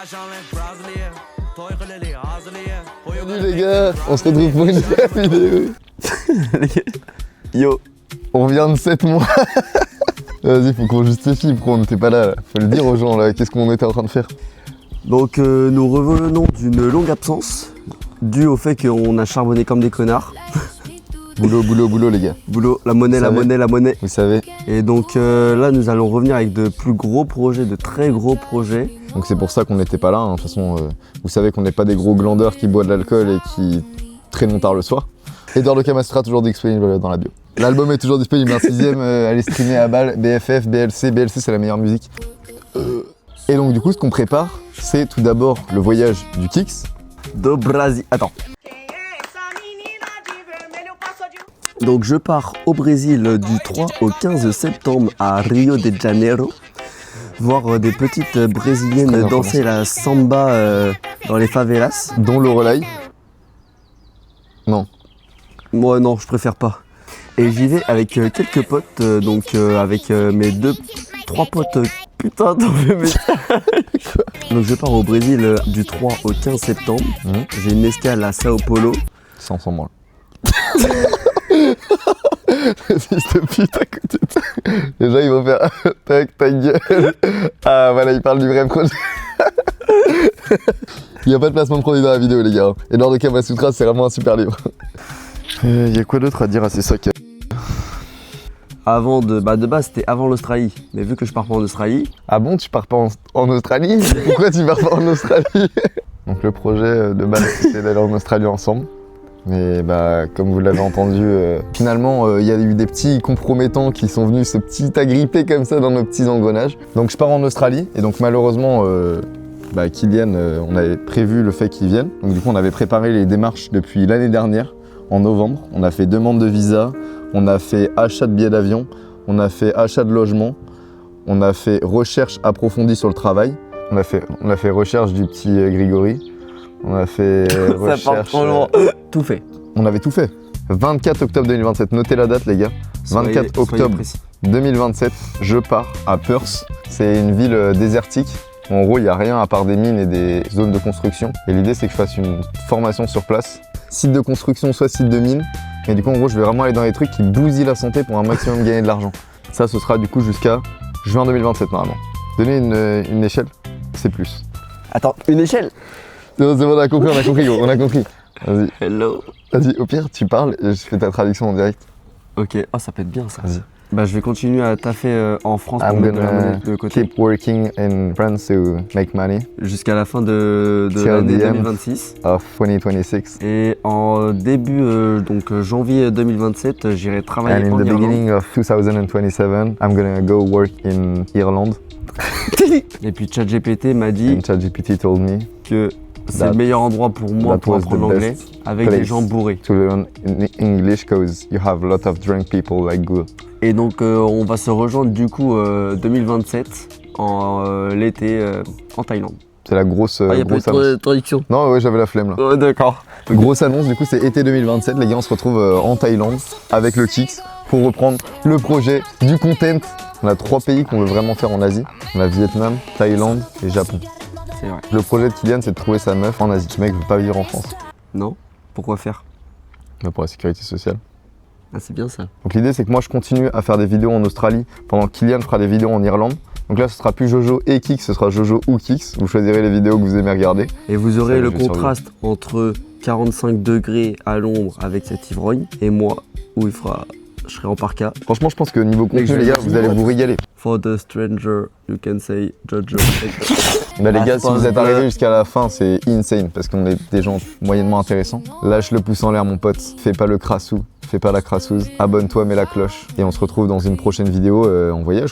Salut les gars, on se retrouve pour une nouvelle vidéo. Yo, on vient de 7 mois. Vas-y, faut qu'on justifie pourquoi on n'était pas là. Faut le dire aux gens là, qu'est-ce qu'on était en train de faire. Donc nous revenons d'une longue absence, due au fait qu'on a charbonné comme des connards. Boulot, boulot, boulot les gars. Boulot, la monnaie, la monnaie, la monnaie. Vous savez. Et donc là nous allons revenir avec de plus gros projets, de très gros projets. Donc c'est pour ça qu'on n'était pas là, hein. De toute façon, vous savez qu'on n'est pas des gros glandeurs qui boivent de l'alcool et qui traînent tard le soir. Edouard Le Camastra, toujours disponible dans la bio. L'album est toujours disponible, un 6ème, allez streamer à balle, BFF, BLC, BLC c'est la meilleure musique. Et donc du coup ce qu'on prépare, c'est tout d'abord le voyage du Kix. Do Brasil. Attends. Donc je pars au Brésil du 3 au 15 septembre à Rio de Janeiro. Voir des petites brésiliennes danser la samba dans les favelas. Dont le relais. Non. Moi non, je préfère pas. Et j'y vais avec quelques potes, donc avec mes 3 potes, putain dans le message. Donc je pars au Brésil du 3 au 15 septembre. J'ai une escale à Sao Paulo. C'est ensemble moi. Fils de pute à côté de ça. Déjà ils vont faire tac ta gueule. Ah voilà, ils parlent du vrai projet. Il n'y a pas de placement de produit dans la vidéo les gars. Et Edouard Le Camastra c'est vraiment un super livre. Il y a quoi d'autre à dire à ces sacs? Avant de base c'était avant l'Australie, mais vu que je pars pas en Australie. Ah bon, tu pars pas en Australie? Pourquoi tu pars pas en Australie? Donc le projet de base c'était d'aller en Australie ensemble. Mais bah comme vous l'avez entendu, finalement il y a eu des petits compromettants qui sont venus se petit agripper comme ça dans nos petits engrenages. Donc je pars en Australie et donc malheureusement Kylian, on avait prévu le fait qu'il vienne. Donc du coup on avait préparé les démarches depuis l'année dernière, en novembre. On a fait demande de visa, on a fait achat de billets d'avion, on a fait achat de logement, on a fait recherche approfondie sur le travail, on a fait recherche du petit Grégory. On a fait recherche... Ça part trop loin. Tout fait. On avait tout fait. 24 octobre 2027, notez la date les gars. 24 octobre 2027, je pars à Perth. C'est une ville désertique. En gros, il n'y a rien à part des mines et des zones de construction. Et l'idée, c'est que je fasse une formation sur place. Site de construction, soit site de mine. Et du coup, en gros, je vais vraiment aller dans les trucs qui bousillent la santé pour un maximum gagner de l'argent. Ça, ce sera du coup jusqu'à juin 2027 normalement. Donner une échelle, c'est plus. Attends, une échelle? Non, c'est bon, on a compris, gros, on a compris. Vas-y. Hello. Vas-y, au pire, tu parles et je fais ta traduction en direct. Ok, oh, ça peut être bien ça. Vas-y. Bah, je vais continuer à taffer en France pour I'm mettre de la monnaie gonna de côté. keep working in France to make money. Jusqu'à la fin de Till l'année the end 2026. of 2026. Et en début, donc janvier 2027, j'irai travailler And en in the Irlande. beginning of 2027, I'm gonna go work in Ireland. Et puis ChatGPT m'a dit And ChatGPT told me que c'est le meilleur endroit pour moi pour was apprendre the l'anglais best avec place des gens bourrés. to learn in English because you have a lot of drunk people like Google. Et donc on va se rejoindre du coup 2027 en l'été en Thaïlande. C'est la grosse, Ah, il y a pas grosse de annonce. traduction. Non, ouais, j'avais la flemme là. Oh, d'accord. Grosse annonce, du coup, c'est été 2027. Les gars, on se retrouve en Thaïlande avec le Kix pour reprendre le projet du content. On a 3 pays qu'on veut vraiment faire en Asie. On a Vietnam, Thaïlande et Japon. C'est vrai. Le projet de Kylian, c'est de trouver sa meuf en Asie. Ce mec veut pas vivre en France. Non? Pourquoi faire? Mais pour la sécurité sociale. Ah, c'est bien ça. Donc l'idée, c'est que moi, je continue à faire des vidéos en Australie pendant que Kylian fera des vidéos en Irlande. Donc là, ce sera plus Jojo et Kix, ce sera Jojo ou Kix. Vous choisirez les vidéos que vous aimez regarder. Et vous aurez Ça, le je vais contraste entre 45 degrés à l'ombre avec cette ivrogne et moi où je serai en parka. Franchement, je pense que niveau Mec, contenu, les gars, vous allez vous régaler. For the stranger, you can say Jojo. Bah les gars, si vous êtes arrivés arrivé jusqu'à la fin, c'est insane parce qu'on est des gens moyennement intéressants. Lâche le pouce en l'air mon pote, fais pas le crassou, fais pas la crassouse, abonne-toi, mets la cloche et on se retrouve dans une prochaine vidéo en voyage.